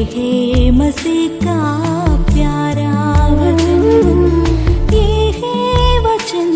है मसीह का प्यारा वचन, ये है वचन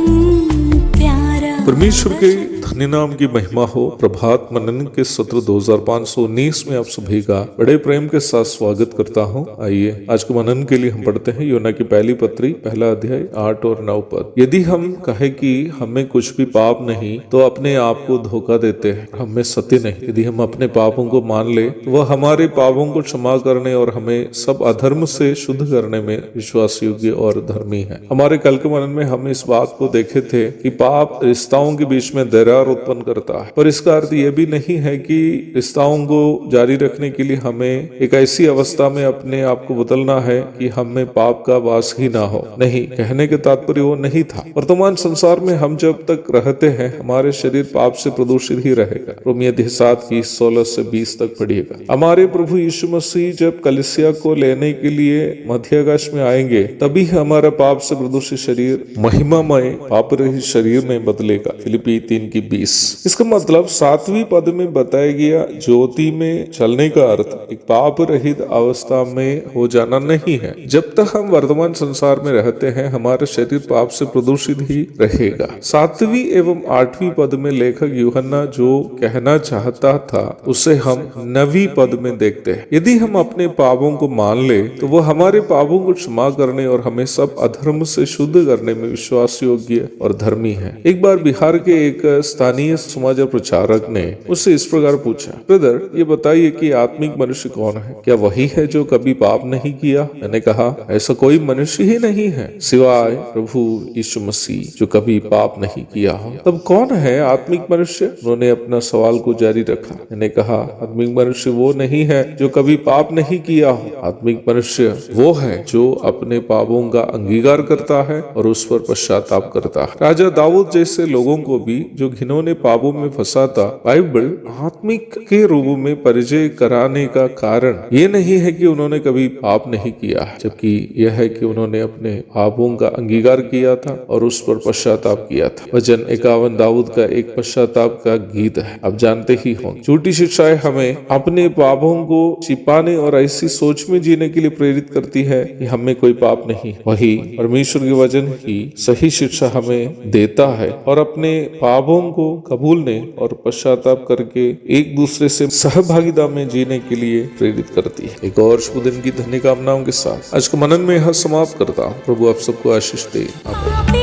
प्यारा। परमेश्वर के धन्य नाम की महिमा हो। प्रभात मनन के सत्र 2519 में आप सभी का बड़े प्रेम के साथ स्वागत करता हूं। आइए आज के मनन के लिए हम पढ़ते हैं योना की पहली पत्री, पहला अध्याय 8 और 9 पद। यदि हम कहे कि हमें कुछ भी पाप नहीं तो अपने आप को धोखा देते हैं, हमें सत्य नहीं। यदि हम अपने पापों को मान ले तो वह हमारे पापों को क्षमा करने और हमें सब अधर्म से शुद्ध करने में विश्वास योग्य और धर्मी है। हमारे कल के मनन में हम इस बात को देखे थे कि पाप रिश्ताओं के बीच में दरार उत्पन्न करता है, पर इसका अर्थ यह भी नहीं है कि रिश्ताओं को जारी रखने के लिए हमें एक ऐसी अवस्था में अपने आप को बदलना है कि हम में पाप का वास ही ना हो। नहीं, कहने के तात्पर्य वो नहीं था। वर्तमान संसार में हम जब तक रहते हैं हमारे शरीर पाप से प्रदूषित ही रहेगा। रोमी अध्याय 7 की 16 से 20 तक पढ़िएगा। हमारे प्रभु यीशु मसीह जब कलीसिया को लेने के लिए मध्य आकाश में आएंगे तभी हमारा पाप से प्रदूषित शरीर महिमामय पाप रहित शरीर में बदलेगा। फिलिपी 3 की 20। इसका मतलब 7वीं पद में बताया गया ज्योति में चलने का अर्थ एक पाप रहित अवस्था में हो जाना नहीं है। जब तक हम वर्तमान संसार में रहते हैं हमारा शरीर पाप से प्रदूषित ही रहेगा। 7वीं एवं 8वीं पद में लेखक यूहन्ना जो कहना चाहता था उसे हम 9वीं पद में देखते हैं। यदि हम अपने पापों को मान ले तो वह हमारे पापों को क्षमा करने और हमें सब अधर्म से शुद्ध करने में विश्वास योग्य और धर्मी है। एक बार बिहार के एक स्थानीय समाचार प्रचारक ने उससे इस प्रकार पूछा, ब्रदर ये बताइए कि आत्मिक मनुष्य कौन है? क्या वही है जो कभी पाप नहीं किया? मैंने कहा ऐसा कोई मनुष्य ही नहीं है सिवाय प्रभु यीशु मसीह जो कभी पाप नहीं किया हो। तब कौन है आत्मिक मनुष्य? उन्होंने अपना सवाल को जारी रखा। मैंने कहा आत्मिक मनुष्य वो नहीं है जो कभी पाप नहीं किया हो। आत्मिक मनुष्य वो है जो अपने पापों का अंगीकार करता है और उस पर पश्चाताप करता है। राजा दाऊद जैसे लोगों को भी जो घिनौने पापों में फंसा था बाइबल आत्मिक के रूप में परिचय कराने का कारण ये नहीं है कि उन्होंने कभी पाप नहीं किया, जबकि यह है कि उन्होंने अपने पापों का अंगीकार किया था और उस पर पश्चाताप किया था। भजन 51 दाऊद का एक पश्चाताप का गीत है, आप जानते ही होंगे। झूठी शिक्षाएं हमें अपने पापों को छिपाने और ऐसी सोच में जीने के लिए प्रेरित करती है कि हमें कोई पाप नहीं। वही परमेश्वर के वचन ही सही शिक्षा हमें देता है और अपने पापों को कबूलने और पश्चाताप करके एक दूसरे से सहभागिता में जीने के लिए प्रेरित करती है। एक और शुभ दिन की धन्य कामनाओं के साथ आज को मनन में यह समाप्त करता हूँ। प्रभु आप सबको आशीष दे। आमीन।